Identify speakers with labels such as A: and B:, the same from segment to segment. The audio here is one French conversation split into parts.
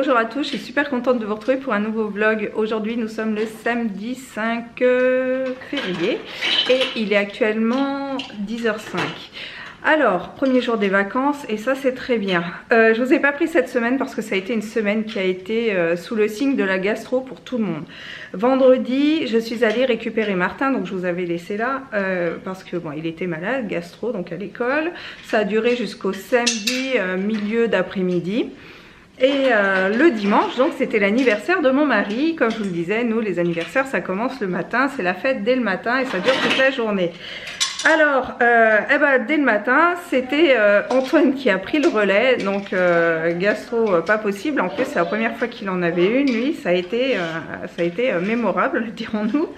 A: Bonjour à tous, je suis super contente de vous retrouver pour un nouveau vlog. Aujourd'hui nous sommes le samedi 5 février et il est actuellement 10h05. Alors, premier jour des vacances et ça c'est très bien. Je vous ai pas pris cette semaine parce que ça a été une semaine qui a été sous le signe de la gastro pour tout le monde. Vendredi, je suis allée récupérer Martin, donc je vous avais laissé là parce que bon, il était malade, gastro, donc à l'école. Ça a duré jusqu'au samedi milieu d'après-midi. Et le dimanche, donc c'était l'anniversaire de mon mari. Comme je vous le disais, nous les anniversaires ça commence le matin, c'est la fête dès le matin et ça dure toute la journée. Alors, dès le matin, c'était Antoine qui a pris le relais, donc gastro pas possible. En plus, c'est la première fois qu'il en avait une, lui, ça a été mémorable, dirons-nous.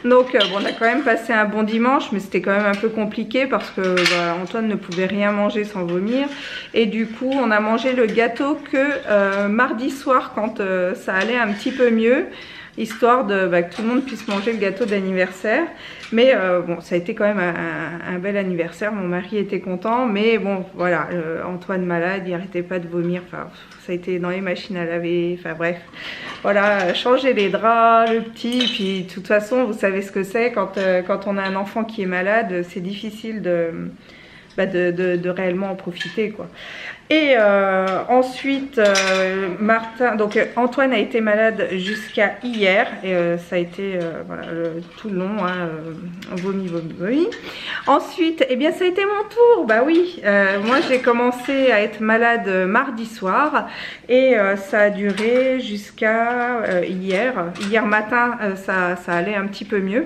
A: Donc, bon, on a quand même passé un bon dimanche, mais c'était quand même un peu compliqué parce que Antoine ne pouvait rien manger sans vomir. Et du coup, on a mangé le gâteau que mardi soir, quand ça allait un petit peu mieux, histoire de que tout le monde puisse manger le gâteau d'anniversaire. Mais bon, ça a été quand même un bel anniversaire, mon mari était content, mais bon, voilà, Antoine malade, il arrêtait pas de vomir, enfin, ça a été dans les machines à laver, enfin bref, voilà, changer les draps, le petit, puis de toute façon, vous savez ce que c'est, quand on a un enfant qui est malade, c'est difficile de réellement en profiter, quoi. Et ensuite, Martin, donc Antoine a été malade jusqu'à hier et ça a été voilà, tout le long, hein, vomi. Ensuite, eh bien, ça a été mon tour. Bah oui, moi j'ai commencé à être malade mardi soir et ça a duré jusqu'à hier. Hier matin, ça allait un petit peu mieux.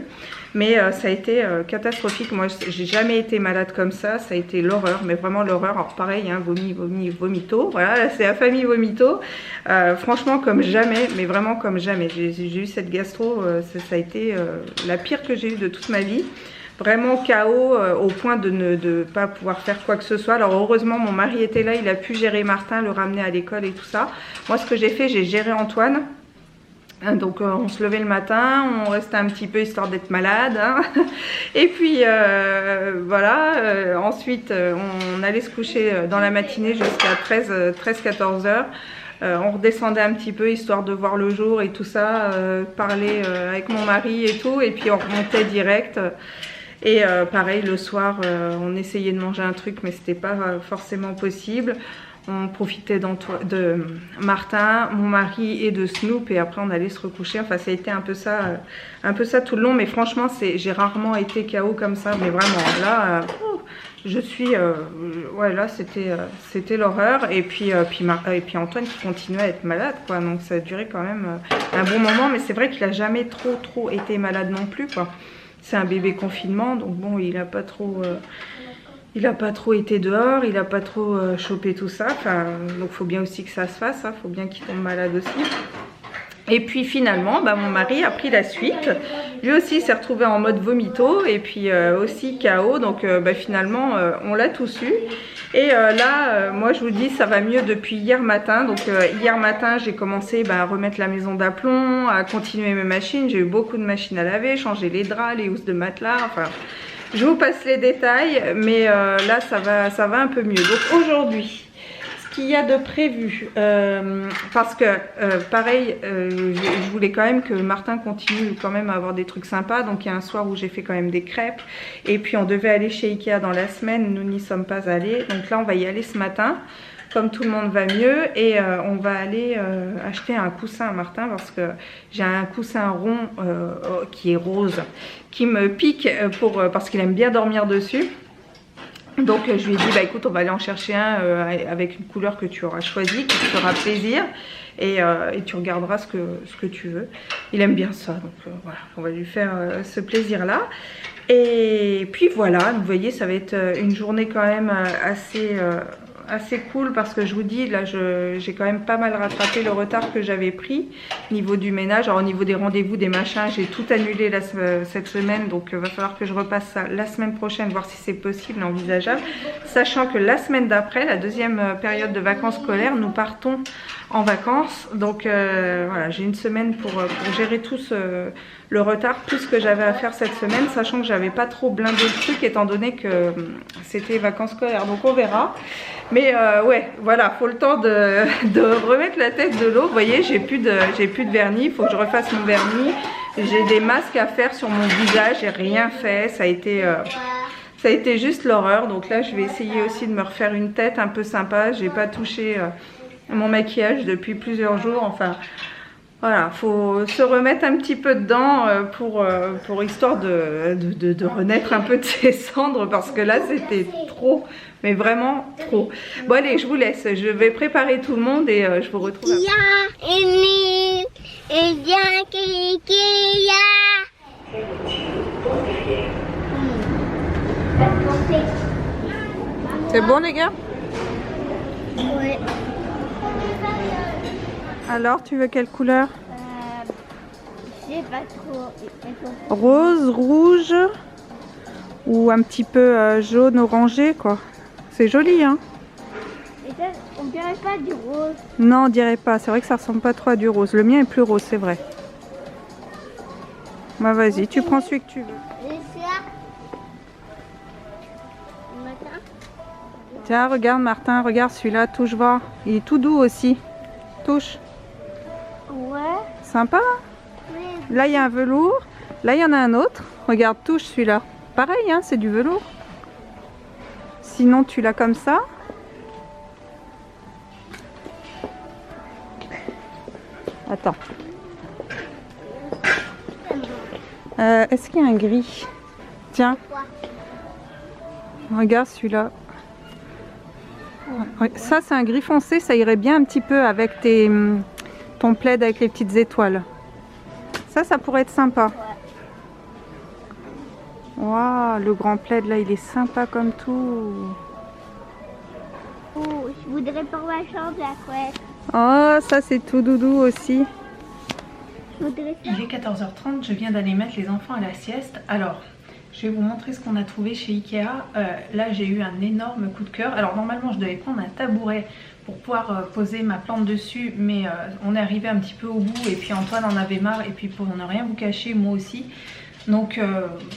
A: Mais ça a été catastrophique. Moi, j'ai jamais été malade comme ça. Ça a été l'horreur, mais vraiment l'horreur. Alors pareil, hein, vomito. Voilà, c'est la famille vomito. Franchement, comme jamais, mais vraiment comme jamais. J'ai eu cette gastro, ça a été la pire que j'ai eue de toute ma vie. Vraiment KO au point de ne pas pouvoir faire quoi que ce soit. Alors heureusement, mon mari était là. Il a pu gérer Martin, le ramener à l'école et tout ça. Moi, ce que j'ai fait, j'ai géré Antoine. Donc on se levait le matin, on restait un petit peu histoire d'être malade, hein. Et puis voilà, ensuite on allait se coucher dans la matinée jusqu'à 13-14 heures. On redescendait un petit peu histoire de voir le jour et tout ça, parler avec mon mari et tout, et puis on remontait direct. Et pareil le soir, on essayait de manger un truc mais c'était pas forcément possible. On profitait de Martin, mon mari et de Snoop et après on allait se recoucher. Enfin ça a été un peu ça tout le long, mais franchement j'ai rarement été KO comme ça, mais vraiment là je suis ouais, là c'était l'horreur. Et puis Antoine qui continuait à être malade, quoi, donc ça a duré quand même un bon moment, mais c'est vrai qu'il a jamais trop été malade non plus, quoi. C'est un bébé confinement, donc bon, il a pas trop été dehors, il a pas trop chopé tout ça. Enfin, donc faut bien aussi que ça se fasse, hein, faut bien qu'il tombe malade aussi. Et puis finalement, mon mari a pris la suite. Lui aussi s'est retrouvé en mode vomito et puis aussi KO. Donc finalement, on l'a tous eu. Et là, moi je vous dis, ça va mieux depuis hier matin. Donc hier matin, j'ai commencé à remettre la maison d'aplomb, à continuer mes machines. J'ai eu beaucoup de machines à laver, changer les draps, les housses de matelas, enfin... Je vous passe les détails, mais là ça va un peu mieux. Donc aujourd'hui, ce qu'il y a de prévu, parce que pareil, je voulais quand même que Martin continue quand même à avoir des trucs sympas. Donc il y a un soir où j'ai fait quand même des crêpes. Et puis on devait aller chez Ikea dans la semaine, nous n'y sommes pas allés. Donc là on va y aller ce matin. Comme tout le monde va mieux, et on va aller acheter un coussin à Martin parce que j'ai un coussin rond qui est rose qui me pique parce qu'il aime bien dormir dessus. Donc je lui ai dit écoute, on va aller en chercher un avec une couleur que tu auras choisie, qui te fera plaisir, et tu regarderas ce que tu veux. Il aime bien ça, donc voilà, on va lui faire ce plaisir là. Et puis voilà, vous voyez, ça va être une journée quand même assez cool parce que je vous dis, là j'ai quand même pas mal rattrapé le retard que j'avais pris au niveau du ménage. Alors au niveau des rendez-vous, des machins, j'ai tout annulé cette semaine, donc va falloir que je repasse ça la semaine prochaine, voir si c'est possible et envisageable, sachant que la semaine d'après, la deuxième période de vacances scolaires, nous partons en vacances. Donc voilà, j'ai une semaine pour gérer tout le retard, tout ce que j'avais à faire cette semaine, sachant que j'avais pas trop blindé le truc étant donné que c'était vacances scolaires, donc on verra. Mais ouais, voilà, faut le temps de remettre la tête de l'eau. Vous voyez, j'ai plus de vernis, il faut que je refasse mon vernis. J'ai des masques à faire sur mon visage, j'ai rien fait, ça a été juste l'horreur. Donc là, je vais essayer aussi de me refaire une tête un peu sympa. J'ai pas touché mon maquillage depuis plusieurs jours, enfin... Voilà, faut se remettre un petit peu dedans pour histoire de renaître un peu de ses cendres parce que là c'était trop, mais vraiment trop. Bon allez, je vous laisse, je vais préparer tout le monde et je vous retrouve après. C'est bon les gars?
B: Ouais.
A: Alors, tu veux quelle couleur?
B: Je sais pas trop.
A: Rose, rouge ou un petit peu jaune orangé quoi. C'est joli hein.
B: Et ça, on dirait pas du rose.
A: Non, on dirait pas. C'est vrai que ça ressemble pas trop à du rose. Le mien est plus rose, c'est vrai. Bah vas-y, tu prends celui que tu veux.
B: Et ça, Martin.
A: Tiens, regarde Martin, regarde celui-là, touche voir. Il est tout doux aussi. Touche.
B: Ouais.
A: Sympa.
B: Oui.
A: Là, il y a un velours. Là, il y en a un autre. Regarde, touche celui-là. Pareil, hein, c'est du velours. Sinon, tu l'as comme ça. Attends. Est-ce qu'il y a un gris? Tiens. Regarde celui-là. Ça, c'est un gris foncé. Ça irait bien un petit peu avec ton plaid avec les petites étoiles. Ça pourrait être sympa. Waouh, le grand plaid là, il est sympa comme tout.
B: Oh, je voudrais pour ma chambre la couette.
A: Oh, ça c'est tout doudou aussi.
B: Je voudrais ça.
A: Il est 14h30, je viens d'aller mettre les enfants à la sieste. Alors, je vais vous montrer ce qu'on a trouvé chez Ikea. Là, j'ai eu un énorme coup de cœur. Alors, normalement, je devais prendre un tabouret pour pouvoir poser ma plante dessus. Mais on est arrivé un petit peu au bout. Et puis, Antoine en avait marre. Et puis, pour ne rien vous cacher, moi aussi. Donc,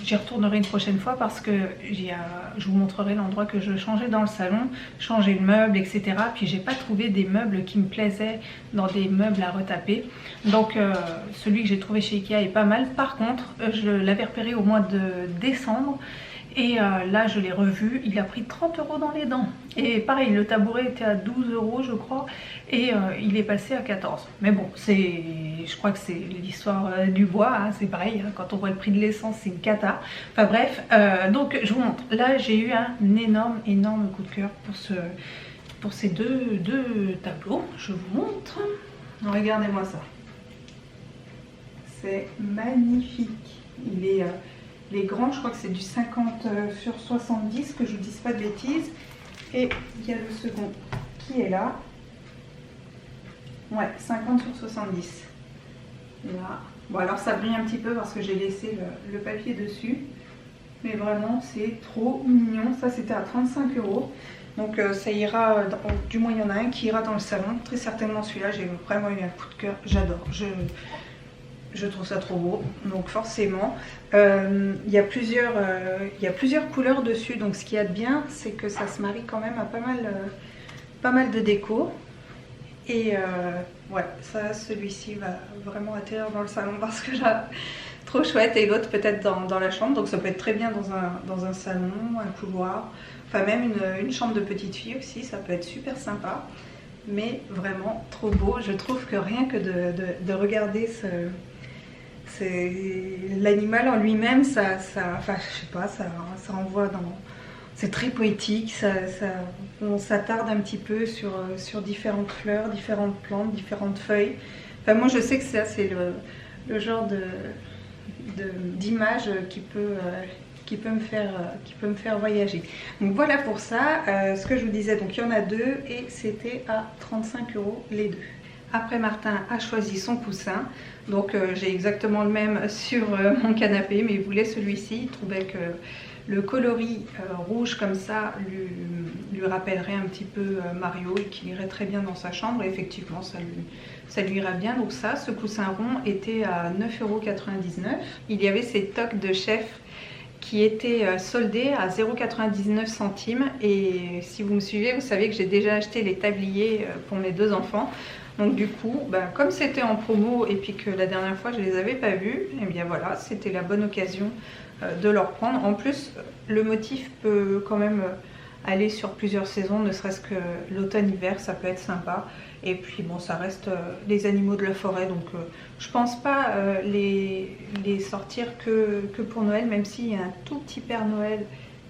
A: j'y retournerai une prochaine fois parce que je vous montrerai l'endroit que je changeais dans le salon. Changer le meuble, etc. Puis, j'ai pas trouvé des meubles qui me plaisaient dans des meubles à retaper. Donc, celui que j'ai trouvé chez Ikea est pas mal. Par contre, je l'avais repéré au mois de décembre. Et là, je l'ai revu. Il a pris 30 € dans les dents. Et pareil, le tabouret était à 12 € je crois. Et il est passé à 14. Mais bon, je crois que c'est l'histoire du bois. Hein, c'est pareil, hein, quand on voit le prix de l'essence, c'est une cata. Enfin bref, donc je vous montre. Là, j'ai eu un énorme coup de cœur pour ces deux tableaux. Je vous montre. Regardez-moi ça. C'est magnifique. Il est grand, je crois que c'est du 50 sur 70, que je ne vous dise pas de bêtises. Et il y a le second qui est là. Ouais, 50 sur 70. Là. Bon, alors ça brille un petit peu parce que j'ai laissé le papier dessus. Mais vraiment, c'est trop mignon. Ça, c'était à 35 €. Donc ça ira, du moins il y en a un qui ira dans le salon. Très certainement celui-là, j'ai vraiment eu un coup de cœur. J'adore. Je trouve ça trop beau, donc forcément il y a plusieurs couleurs dessus, donc ce qu'il y a de bien c'est que ça se marie quand même à pas mal de déco. Et ouais, ça, celui-ci va vraiment atterrir dans le salon parce que là, trop chouette. Et l'autre peut-être dans la chambre, donc ça peut être très bien dans un salon, un couloir, enfin même une chambre de petite fille aussi, ça peut être super sympa. Mais vraiment trop beau, je trouve que rien que de regarder l'animal en lui-même, enfin je sais pas, ça renvoie dans... C'est très poétique, on s'attarde un petit peu sur différentes fleurs, différentes plantes, différentes feuilles. Enfin moi je sais que ça c'est le genre d'image qui peut me faire voyager. Donc voilà pour ça, ce que je vous disais, donc il y en a deux et c'était à 35 € les deux. Après, Martin a choisi son coussin, donc j'ai exactement le même sur mon canapé, mais il voulait celui-ci. Il trouvait que le coloris rouge comme ça lui rappellerait un petit peu Mario et qu'il irait très bien dans sa chambre. Et effectivement, ça lui ira bien. Donc ça, ce coussin rond était à 9,99 €. Il y avait ces toques de chef qui étaient soldés à 0,99 centimes. Et si vous me suivez, vous savez que j'ai déjà acheté les tabliers pour mes 2 enfants. Donc du coup, comme c'était en promo et puis que la dernière fois je les avais pas vus, et bien voilà, c'était la bonne occasion de leur prendre. En plus, le motif peut quand même aller sur plusieurs saisons, ne serait-ce que l'automne-hiver, ça peut être sympa. Et puis bon, ça reste les animaux de la forêt, donc je pense pas les sortir que pour Noël, même s'il y a un tout petit Père Noël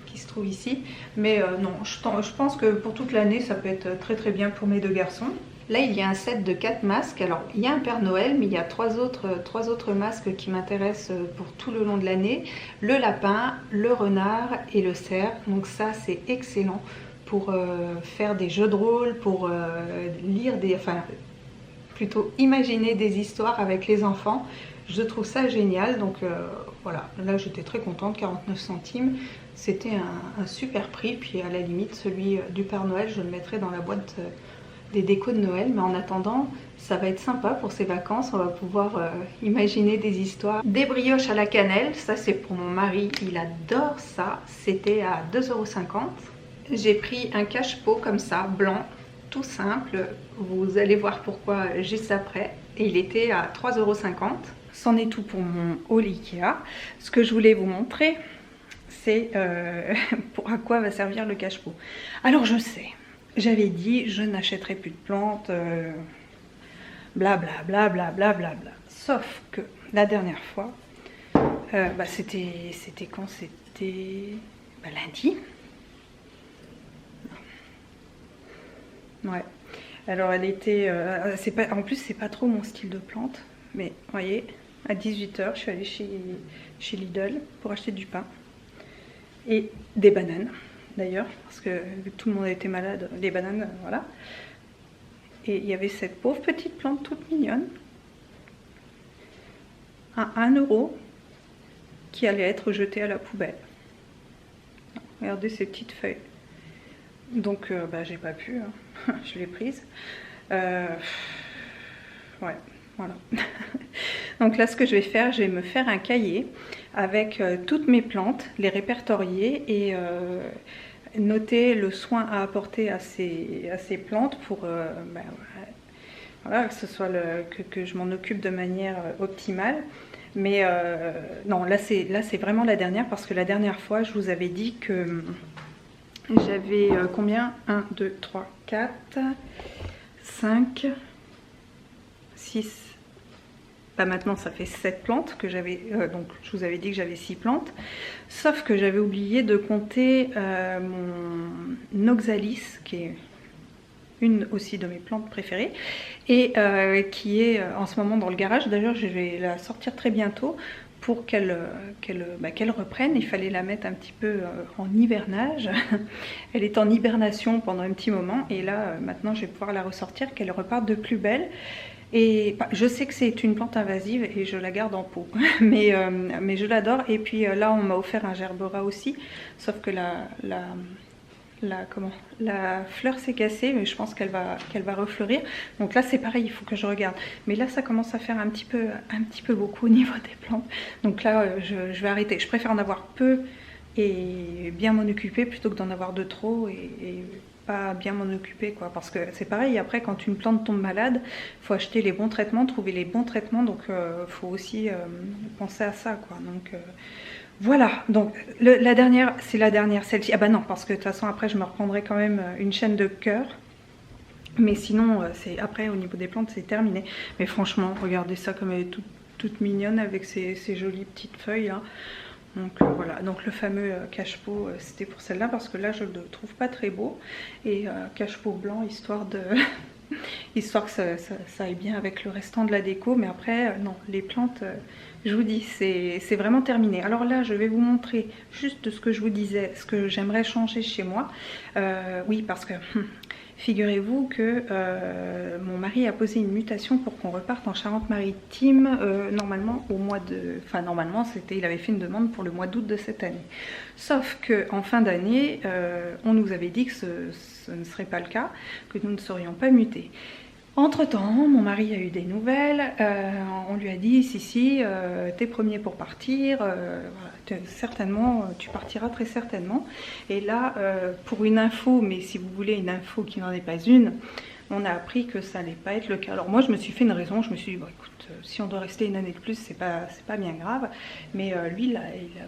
A: qui se trouve ici. Mais non, je pense que pour toute l'année, ça peut être très très bien pour mes 2 garçons. Là, il y a un set de 4 masques. Alors, il y a un Père Noël, mais il y a 3 autres masques qui m'intéressent pour tout le long de l'année. Le lapin, le renard et le cerf. Donc ça, c'est excellent pour faire des jeux de rôle, pour lire enfin, plutôt imaginer des histoires avec les enfants. Je trouve ça génial. Donc voilà, là, j'étais très contente, 49 centimes. C'était un super prix. Puis à la limite, celui du Père Noël, je le mettrai dans la boîte des décos de Noël, mais en attendant ça va être sympa pour ces vacances. On va pouvoir imaginer des histoires. Des brioches à la cannelle, ça c'est pour mon mari, il adore ça. C'était à 2,50 €. J'ai pris un cache-pot comme ça, blanc, tout simple, vous allez voir pourquoi juste après, et il était à 3,50 €. C'en est tout pour mon haul Ikea. Ce que je voulais vous montrer, c'est à quoi va servir le cache-pot. Alors je sais, j'avais dit je n'achèterai plus de plantes, blablabla, blablabla. Sauf que la dernière fois, c'était quand? C'était lundi. Ouais. Alors elle était, en plus c'est pas trop mon style de plante, mais vous voyez, à 18 h, je suis allée chez Lidl pour acheter du pain et des bananes. D'ailleurs, parce que vu que tout le monde était malade, les bananes, voilà. Et il y avait cette pauvre petite plante toute mignonne à 1 € qui allait être jetée à la poubelle. Regardez ces petites feuilles. Donc, j'ai pas pu, hein. Je l'ai prise. Ouais, voilà. Donc là, ce que je vais faire, je vais me faire un cahier avec toutes mes plantes, les répertorier et noter le soin à apporter à ces plantes pour voilà, que ce soit que je m'en occupe de manière optimale. Mais non, là c'est vraiment la dernière, parce que la dernière fois je vous avais dit que j'avais combien, 1, 2, 3, 4, 5, 6. Maintenant ça fait 7 plantes que j'avais, donc je vous avais dit que j'avais 6 plantes, sauf que j'avais oublié de compter mon Oxalis, qui est une aussi de mes plantes préférées, et qui est en ce moment dans le garage. D'ailleurs je vais la sortir très bientôt pour qu'elle reprenne. Il fallait la mettre un petit peu en hivernage. Elle est en hibernation pendant un petit moment, et là maintenant je vais pouvoir la ressortir, qu'elle reparte de plus belle. Et je sais que c'est une plante invasive et je la garde en pot, mais je l'adore. Et puis là on m'a offert un gerbera aussi, sauf que la fleur s'est cassée, mais je pense qu'elle va refleurir. Donc là c'est pareil, il faut que je regarde. Mais là ça commence à faire un petit peu beaucoup au niveau des plantes. Donc là je vais arrêter. Je préfère en avoir peu et bien m'en occuper plutôt que d'en avoir de trop et pas bien m'en occuper, quoi. Parce que c'est pareil, après quand une plante tombe malade, il faut acheter les bons traitements, trouver les bons traitements. Donc faut aussi penser à ça, quoi. Donc voilà, donc la dernière, c'est la dernière, celle-ci. Ah bah non, parce que de toute façon après je me reprendrai quand même une chaîne de cœur. Mais sinon, c'est après au niveau des plantes c'est terminé. Mais franchement, regardez ça comme elle est toute mignonne avec ces jolies petites feuilles là. Donc voilà, donc le fameux cache-pot, c'était pour celle-là, parce que là je le trouve pas très beau. Et cache-pot blanc, histoire que ça aille bien avec le restant de la déco. Mais après, non, les plantes, je vous dis, c'est vraiment terminé. Alors là, je vais vous montrer juste ce que je vous disais, ce que j'aimerais changer chez moi. Oui, parce que figurez-vous que mon mari a posé une mutation pour qu'on reparte en Charente-Maritime normalement au mois de... Enfin normalement il avait fait une demande pour le mois d'août de cette année. Sauf qu'en fin d'année, on nous avait dit que ce ne serait pas le cas, que nous ne serions pas mutés. Entre-temps, mon mari a eu des nouvelles, on lui a dit si, t'es premier pour partir, voilà, certainement, tu partiras très certainement. Et là, pour une info, mais si vous voulez une info qui n'en est pas une, on a appris que ça n'allait pas être le cas. Alors moi je me suis fait une raison, je me suis dit bon écoute, si on doit rester une année de plus, c'est pas bien grave. Mais lui il a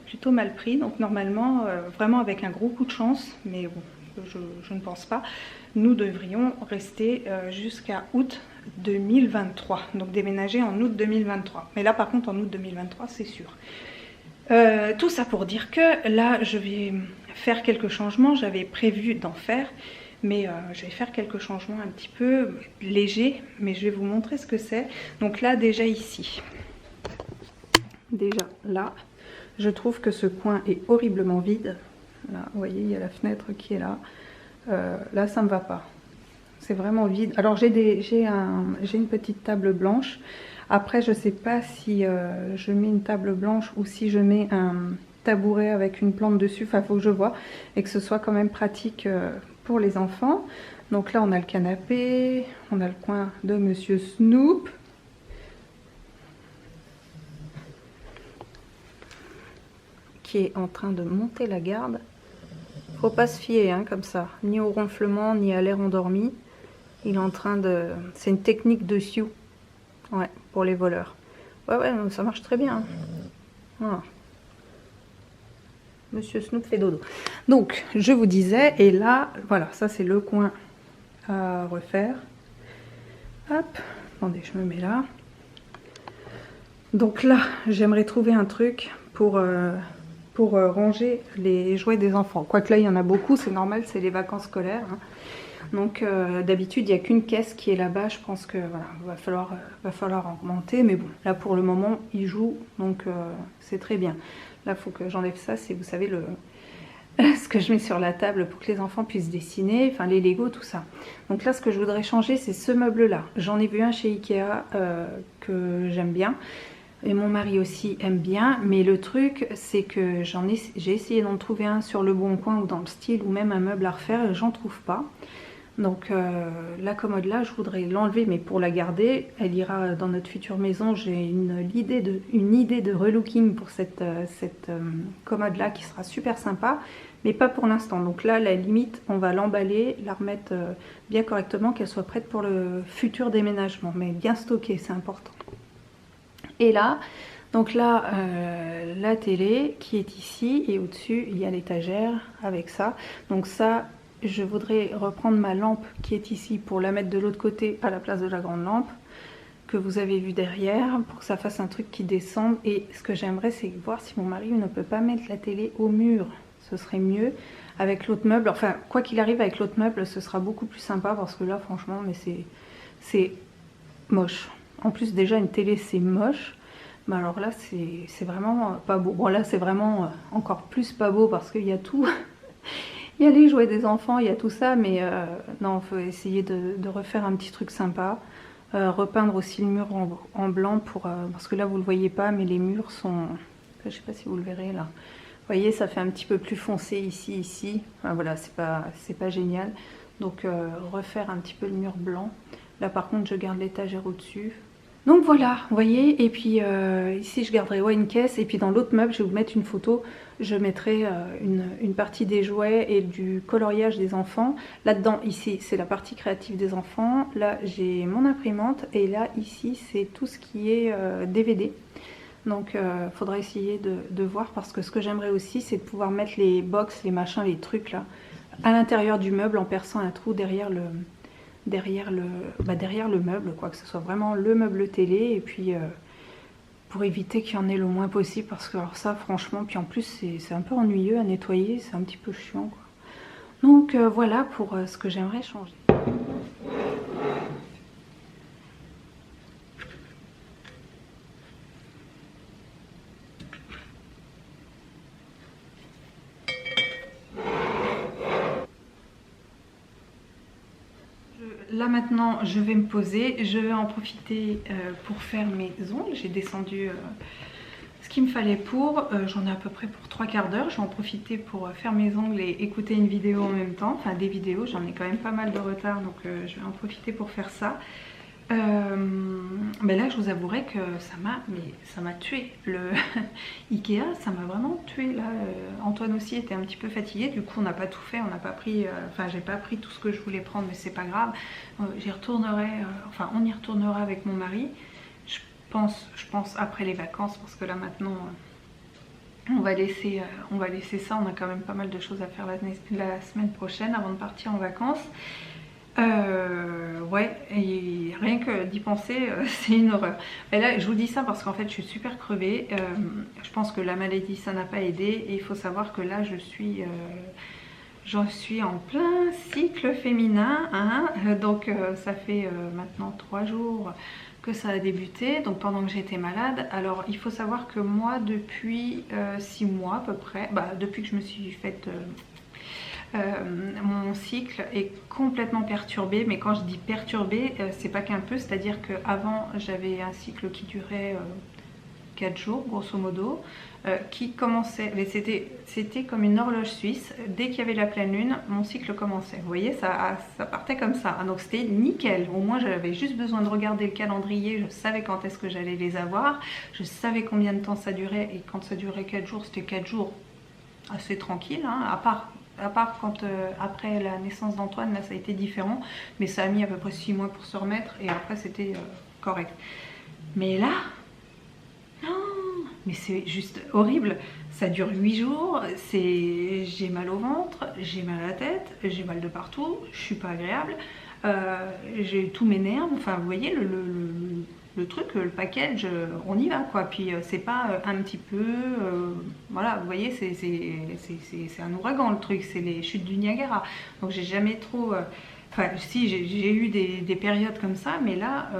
A: plutôt mal pris, donc normalement, vraiment avec un gros coup de chance, mais bon, je ne pense pas, nous devrions rester jusqu'à août 2023, donc déménager en août 2023. Mais là par contre en août 2023 c'est sûr. Tout ça pour dire que là je vais faire quelques changements, j'avais prévu d'en faire, mais je vais faire quelques changements un petit peu légers, mais je vais vous montrer ce que c'est. Donc là déjà ici, déjà là, je trouve que ce coin est horriblement vide. Là, vous voyez, il y a la fenêtre qui est là. Là, ça me va pas. C'est vraiment vide. Alors, j'ai une petite table blanche. Après, je sais pas si je mets une table blanche ou si je mets un tabouret avec une plante dessus. Enfin, il faut que je vois. Et que ce soit quand même pratique pour les enfants. Donc là, on a le canapé. On a le coin de Monsieur Snoop. Qui est en train de monter la garde. Faut pas se fier hein, comme ça, ni au ronflement, ni à l'air endormi. Il est en train de... C'est une technique de sioux. Ouais, pour les voleurs. Ouais, ça marche très bien. Voilà. Monsieur Snoop fait dodo. Donc, je vous disais, et là, voilà, ça c'est le coin à refaire. Hop, attendez, je me mets là. Donc là, j'aimerais trouver un truc pour ranger les jouets des enfants. Quoique là, il y en a beaucoup, c'est normal, c'est les vacances scolaires. Hein. Donc d'habitude, il n'y a qu'une caisse qui est là-bas. Je pense que voilà, va falloir augmenter. Mais bon, là pour le moment, ils jouent, donc c'est très bien. Là, il faut que j'enlève ça, c'est, vous savez, ce que je mets sur la table pour que les enfants puissent dessiner, enfin les Lego, tout ça. Donc là, ce que je voudrais changer, c'est ce meuble-là. J'en ai vu un chez Ikea que j'aime bien. Et mon mari aussi aime bien, mais le truc c'est que j'ai essayé d'en trouver un sur le Bon Coin ou dans le Style ou même un meuble à refaire et j'en trouve pas. Donc la commode là je voudrais l'enlever mais pour la garder, elle ira dans notre future maison. J'ai une idée de relooking pour cette commode là qui sera super sympa, mais pas pour l'instant. Donc là la limite on va l'emballer, la remettre bien correctement, qu'elle soit prête pour le futur déménagement, mais bien stockée, c'est important. Et là, donc là, la télé qui est ici et au-dessus, il y a l'étagère avec ça. Donc ça, je voudrais reprendre ma lampe qui est ici pour la mettre de l'autre côté à la place de la grande lampe que vous avez vue derrière pour que ça fasse un truc qui descende. Et ce que j'aimerais, c'est voir si mon mari ne peut pas mettre la télé au mur. Ce serait mieux avec l'autre meuble. Enfin, quoi qu'il arrive avec l'autre meuble, ce sera beaucoup plus sympa parce que là, franchement, mais c'est moche. En plus déjà une télé c'est moche, mais alors là c'est vraiment pas beau. Bon là c'est vraiment encore plus pas beau parce qu'il y a tout. Il y a les jouets des enfants, il y a tout ça, mais non, il faut essayer de refaire un petit truc sympa. Repeindre aussi le mur en blanc parce que là vous le voyez pas, mais les murs sont... Je sais pas si vous le verrez là. Vous voyez, ça fait un petit peu plus foncé ici. Enfin, voilà, c'est pas génial. Donc refaire un petit peu le mur blanc. Là par contre je garde l'étagère au-dessus. Donc voilà, vous voyez, et puis ici je garderai une caisse, et puis dans l'autre meuble, je vais vous mettre une photo, je mettrai une partie des jouets et du coloriage des enfants. Là-dedans, ici, c'est la partie créative des enfants, là j'ai mon imprimante, et là, ici, c'est tout ce qui est DVD. Donc il faudra essayer de voir, parce que ce que j'aimerais aussi, c'est de pouvoir mettre les box, les machins, les trucs là, à l'intérieur du meuble en perçant un trou derrière le meuble, quoi, que ce soit vraiment le meuble télé, et puis pour éviter qu'il y en ait le moins possible, parce que alors ça franchement, puis en plus c'est un peu ennuyeux à nettoyer, c'est un petit peu chiant quoi. Donc voilà pour ce que j'aimerais changer. là maintenant je vais me poser, je vais en profiter pour faire mes ongles. J'ai descendu ce qu'il me fallait pour, j'en ai à peu près pour 3/4 d'heure. Je vais en profiter pour faire mes ongles et écouter une vidéo en même temps, enfin des vidéos, j'en ai quand même pas mal de retard, donc je vais en profiter pour faire ça. Mais là je vous avouerai que ça m'a tué le Ikea, ça m'a vraiment tué là. Antoine aussi était un petit peu fatigué, du coup on n'a pas tout fait, on n'a pas pris, enfin j'ai pas pris tout ce que je voulais prendre, mais c'est pas grave. J'y retournerai, enfin on y retournera avec mon mari, je pense après les vacances, parce que là maintenant on va laisser ça, on a quand même pas mal de choses à faire la semaine prochaine avant de partir en vacances. Ouais, et rien que d'y penser, c'est une horreur. Et là, je vous dis ça parce qu'en fait, je suis super crevée. Je pense que la maladie, ça n'a pas aidé. Et il faut savoir que là, j'en suis en plein cycle féminin. Hein, donc, ça fait maintenant 3 jours que ça a débuté. Donc, pendant que j'étais malade. Alors, il faut savoir que moi, depuis 6 mois à peu près, depuis que je me suis faite... mon cycle est complètement perturbé, mais quand je dis perturbé, c'est pas qu'un peu, c'est à dire qu'avant j'avais un cycle qui durait 4 jours grosso modo, qui commençait, mais c'était comme une horloge suisse. Dès qu'il y avait la pleine lune, mon cycle commençait, vous voyez, ça partait comme ça. Donc c'était nickel, au moins j'avais juste besoin de regarder le calendrier, je savais quand est-ce que j'allais les avoir, je savais combien de temps ça durait, et quand ça durait 4 jours, c'était 4 jours assez tranquille, hein, à part quand après la naissance d'Antoine, là ça a été différent, mais ça a mis à peu près 6 mois pour se remettre, et après c'était correct. Mais là, non, mais c'est juste horrible, ça dure 8 jours, j'ai mal au ventre, j'ai mal à la tête, j'ai mal de partout, je suis pas agréable, tout m'énerve, enfin vous voyez le truc, le package, on y va quoi. Puis c'est pas un petit peu, voilà, vous voyez, c'est un ouragan le truc, c'est les chutes du Niagara. Donc j'ai jamais trop, enfin si j'ai eu des périodes comme ça, mais là,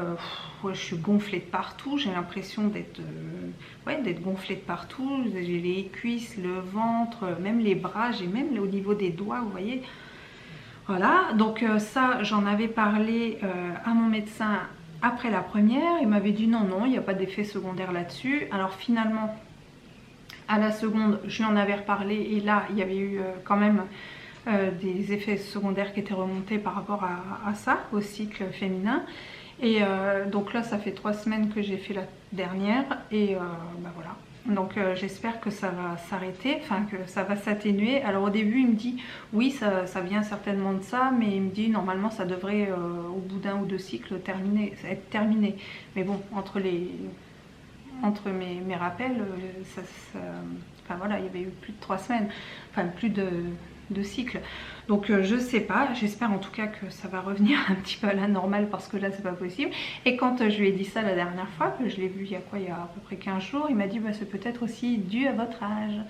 A: ouais, je suis gonflée de partout, j'ai l'impression d'être gonflée de partout, j'ai les cuisses, le ventre, même les bras, j'ai même au niveau des doigts, vous voyez. Voilà, donc ça j'en avais parlé à mon médecin après la première, il m'avait dit non, il n'y a pas d'effet secondaire là-dessus. Alors finalement, à la seconde, je lui en avais reparlé, et là, il y avait eu quand même des effets secondaires qui étaient remontés par rapport à ça, au cycle féminin. Et donc là, ça fait 3 semaines que j'ai fait la dernière, et voilà. Donc j'espère que ça va s'arrêter, enfin que ça va s'atténuer. Alors au début il me dit oui ça vient certainement de ça, mais il me dit normalement ça devrait au bout d'1 ou 2 cycles être terminé. Mais bon, entre mes rappels, enfin voilà, il y avait eu plus de 3 semaines, enfin plus de cycles. Donc je sais pas, j'espère en tout cas que ça va revenir un petit peu à la normale, parce que là c'est pas possible. Et quand je lui ai dit ça la dernière fois, que je l'ai vu il y a à peu près 15 jours, il m'a dit c'est peut-être aussi dû à votre âge.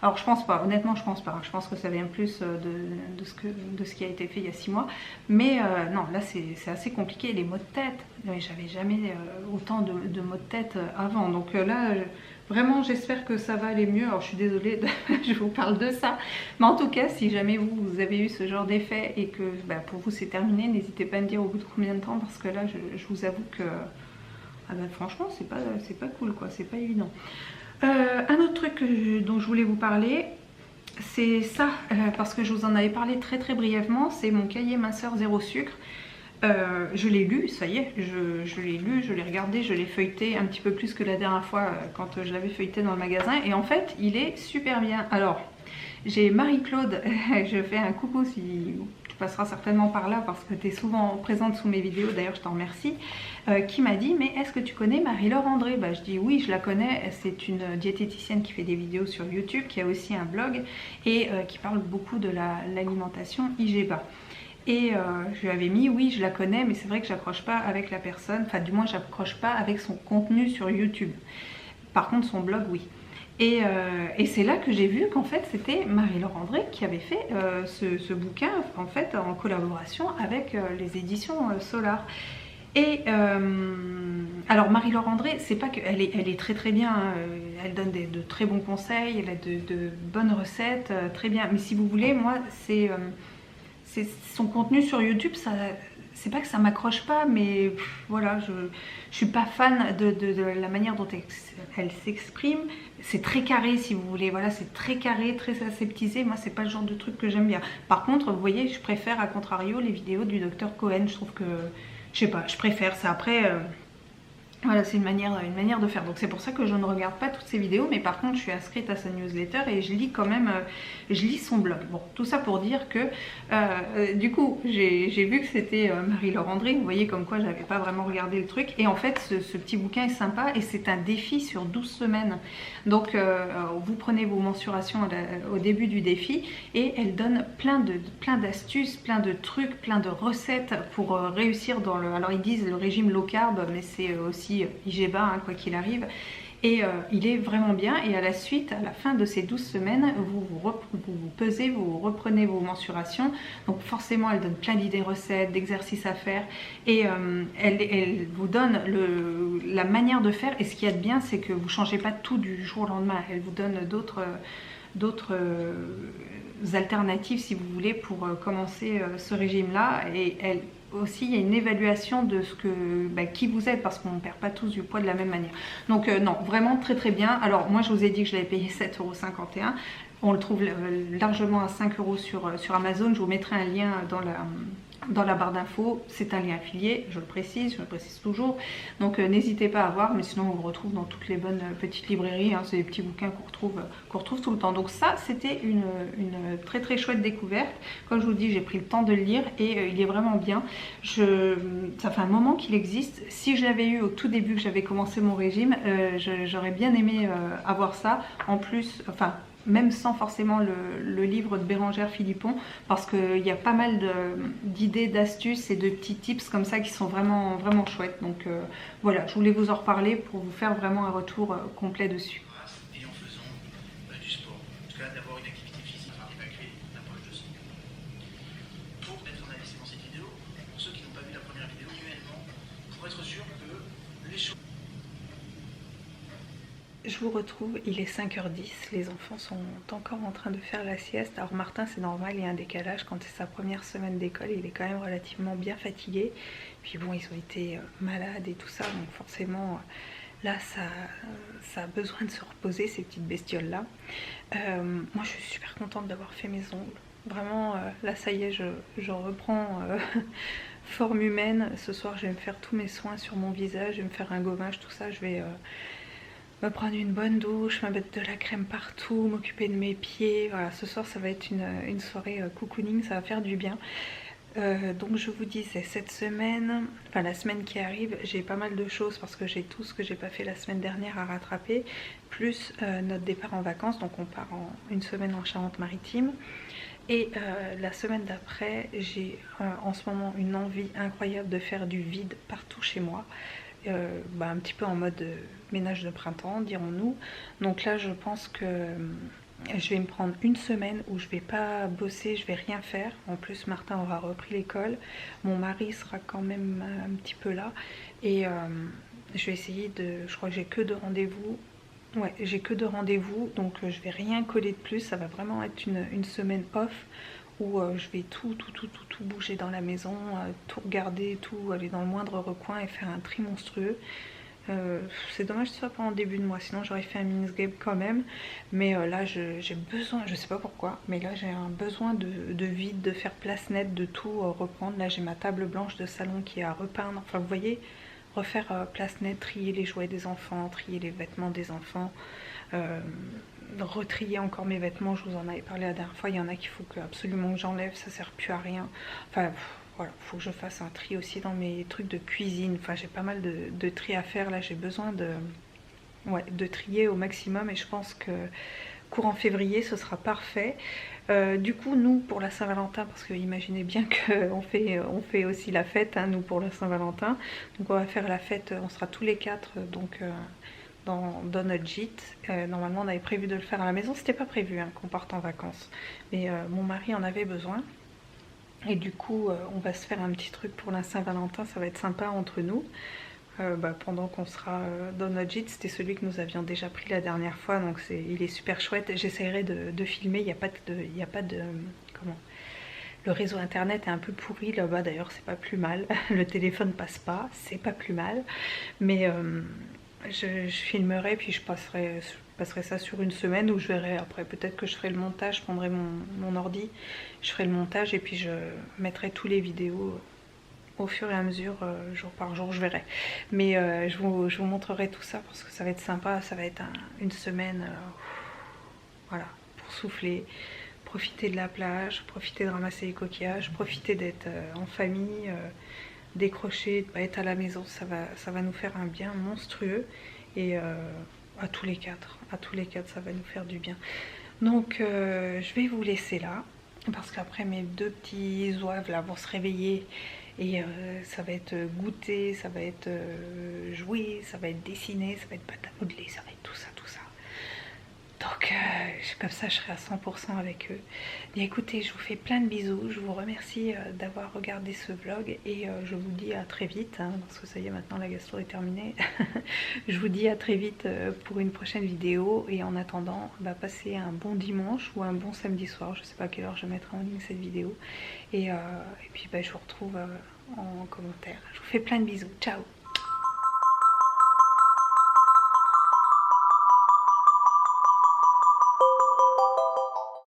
A: Alors je pense pas, honnêtement je pense pas, je pense que ça vient plus de ce qui a été fait il y a 6 mois. Mais non, là c'est assez compliqué, les maux de tête, j'avais jamais autant de maux de tête avant. Donc là vraiment j'espère que ça va aller mieux. Alors je suis désolée je vous parle de ça, mais en tout cas si jamais vous avez eu ce genre d'effet et que pour vous c'est terminé, n'hésitez pas à me dire au bout de combien de temps, parce que là je vous avoue que franchement c'est pas cool quoi, c'est pas évident. Un autre truc dont je voulais vous parler, c'est ça, parce que je vous en avais parlé très brièvement, c'est mon cahier minceur zéro sucre. Je l'ai lu, ça y est, je l'ai lu, je l'ai regardé, je l'ai feuilleté un petit peu plus que la dernière fois quand je l'avais feuilleté dans le magasin, et en fait il est super bien. Alors j'ai Marie-Claude, je fais un coucou si tu passeras certainement par là parce que tu es souvent présente sous mes vidéos, d'ailleurs je t'en remercie, qui m'a dit mais est-ce que tu connais Marie-Laure André? Je dis oui, je la connais, c'est une diététicienne qui fait des vidéos sur YouTube, qui a aussi un blog et qui parle beaucoup de l'alimentation IGBA. Et je lui avais mis oui je la connais, mais c'est vrai que j'accroche pas avec la personne, enfin du moins j'accroche pas avec son contenu sur YouTube. Par contre son blog oui. Et c'est là que j'ai vu qu'en fait c'était Marie-Laure André qui avait fait ce bouquin en fait en collaboration avec les éditions Solar. Et alors Marie-Laure André, c'est pas qu'elle est très bien, hein, elle donne de très bons conseils, elle a de bonnes recettes, très bien. Mais si vous voulez, moi c'est
C: son contenu sur YouTube, ça, c'est pas que ça m'accroche pas, mais voilà, je suis pas fan de la manière dont elle s'exprime. C'est très carré, si vous voulez, voilà, c'est très carré, très aseptisé. Moi, c'est pas le genre de truc que j'aime bien. Par contre, vous voyez, je préfère à contrario les vidéos du docteur Cohen. Je trouve que, je sais pas, je préfère ça. Après, voilà, c'est une manière de faire. Donc c'est pour ça que je ne regarde pas toutes ces vidéos, mais par contre je suis inscrite à sa newsletter et je lis quand même, je lis son blog. Bon, tout ça pour dire que du coup j'ai vu que c'était Marie-Laure André. Vous voyez comme quoi j'avais pas vraiment regardé le truc. Et en fait ce petit bouquin est sympa et c'est un défi sur 12 semaines. Donc vous prenez vos mensurations au début du défi et elle donne plein d'astuces, plein de trucs, plein de recettes pour réussir dans le... Alors ils disent le régime low carb, mais c'est aussi IGBA, hein, quoi qu'il arrive. Et il est vraiment bien. Et à la suite, à la fin de ces 12 semaines, vous pesez, vous reprenez vos mensurations. Donc forcément, elle donne plein d'idées recettes, d'exercices à faire. Et elle vous donne la manière de faire. Et ce qu'il y a de bien, c'est que vous ne changez pas tout du jour au lendemain. Elle vous donne d'autres alternatives, si vous voulez, pour commencer ce régime-là. Et elle aussi, il y a une évaluation de ce que qui vous êtes, parce qu'on ne perd pas tous du poids de la même manière. Donc non, vraiment très très bien. Alors moi, je vous ai dit que je l'avais payé 7,51 €. On le trouve largement à 5 € sur Amazon. Je vous mettrai un lien dans la barre d'infos. C'est un lien affilié, je le précise toujours. Donc n'hésitez pas à voir, mais sinon on le retrouve dans toutes les bonnes petites librairies. Hein. C'est des petits bouquins qu'on retrouve tout le temps. Donc ça, c'était une très très chouette découverte. Comme je vous dis, j'ai pris le temps de le lire et il est vraiment bien. Ça fait un moment qu'il existe. Si je l'avais eu au tout début que j'avais commencé mon régime, j'aurais bien aimé avoir ça. En plus, enfin... même sans forcément le livre de Bérangère Philippon, parce qu'il y a pas mal d'idées, d'astuces et de petits tips comme ça qui sont vraiment, vraiment chouettes. Donc voilà, je voulais vous en reparler pour vous faire vraiment un retour complet dessus.
D: Et en faisant du sport, en tout cas d'avoir une activité physique, arrive à créer une approche de santé. Pour être analysé dans cette vidéo, pour ceux qui n'ont pas vu la première vidéo, manuellement, pour être sûr que les choses...
A: Je vous retrouve, il est 5h10, les enfants sont encore en train de faire la sieste. Alors Martin, c'est normal, il y a un décalage, quand c'est sa première semaine d'école, il est quand même relativement bien fatigué. Puis bon, ils ont été malades et tout ça, donc forcément, là, ça a besoin de se reposer, ces petites bestioles-là. Moi, je suis super contente d'avoir fait mes ongles. Vraiment, là, ça y est, je reprends forme humaine. Ce soir, je vais me faire tous mes soins sur mon visage, je vais me faire un gommage, tout ça, je vais... me prendre une bonne douche, me mettre de la crème partout, m'occuper de mes pieds. Voilà, ce soir ça va être une soirée cocooning, ça va faire du bien. Donc je vous disais, cette semaine, enfin la semaine qui arrive, j'ai pas mal de choses parce que j'ai tout ce que j'ai pas fait la semaine dernière à rattraper, plus notre départ en vacances. Donc on part une semaine en Charente-Maritime. Et la semaine d'après, j'ai en ce moment une envie incroyable de faire du vide partout chez moi. Un petit peu en mode ménage de printemps, dirons-nous. Donc là, je pense que je vais me prendre une semaine où je vais pas bosser, je vais rien faire. En plus, Martin aura repris l'école. Mon mari sera quand même un petit peu là. Et je vais essayer de... Je crois que j'ai que 2 rendez-vous. Ouais, j'ai que 2 rendez-vous, donc je vais rien coller de plus. Ça va vraiment être une semaine off où je vais tout bouger dans la maison, tout regarder, tout aller dans le moindre recoin et faire un tri monstrueux. C'est dommage que ce soit pas en début de mois, sinon j'aurais fait un miniscape quand même. Mais là j'ai besoin, je sais pas pourquoi, mais là j'ai un besoin de vide, de faire place nette, de tout reprendre. Là j'ai ma table blanche de salon qui est à repeindre, enfin vous voyez, refaire place nette, trier les jouets des enfants, trier les vêtements des enfants, retrier encore mes vêtements. Je vous en avais parlé la dernière fois, il y en a qu'il faut absolument que j'enlève, ça sert plus à rien. Enfin voilà, faut que je fasse un tri aussi dans mes trucs de cuisine. Enfin j'ai pas mal de tri à faire. Là j'ai besoin de trier au maximum et je pense que courant février ce sera parfait. Du coup nous pour la Saint-Valentin, parce que imaginez bien qu'on fait aussi la fête, hein, nous pour la Saint-Valentin. Donc on va faire la fête, on sera tous les 4 donc dans notre gîte. Normalement on avait prévu de le faire à la maison, c'était pas prévu hein, qu'on parte en vacances. Mais mon mari en avait besoin. Et du coup on va se faire un petit truc pour la Saint-Valentin, ça va être sympa entre nous. Pendant qu'on sera dans notre gîte, c'était celui que nous avions déjà pris la dernière fois, donc il est super chouette. J'essaierai de filmer, il n'y a pas de comment,
C: Le réseau internet est un peu pourri là-bas, d'ailleurs c'est pas plus mal. Le téléphone passe pas, c'est pas plus mal. Mais je filmerai puis je passerai ça sur une semaine où je verrai après. Peut-être que je ferai le montage, je prendrai mon ordi, je ferai le montage et puis je mettrai tous les vidéos au fur et à mesure, jour par jour, je verrai. Mais je vous montrerai tout ça parce que ça va être sympa, ça va être une semaine voilà, pour souffler. Profiter de la plage, profiter de ramasser les coquillages, profiter d'être en famille, décrocher, de pas être à la maison, ça va nous faire un bien monstrueux et à tous les quatre, ça va nous faire du bien. Donc je vais vous laisser là parce qu'après mes deux petits oeufs là vont se réveiller et ça va être goûter, ça va être jouer, ça va être dessiner, ça va être pâte à modeler, ça va être tout ça. Donc comme ça je serai à 100% avec eux. Bien écoutez, je vous fais plein de bisous, je vous remercie d'avoir regardé ce vlog et je vous dis à très vite, hein, parce que ça y est maintenant la gastro est terminée. Je vous dis à très vite pour une prochaine vidéo et en attendant, passez un bon dimanche ou un bon samedi soir, je sais pas à quelle heure je mettrai en ligne cette vidéo et puis je vous retrouve en commentaire. Je vous fais plein de bisous, ciao.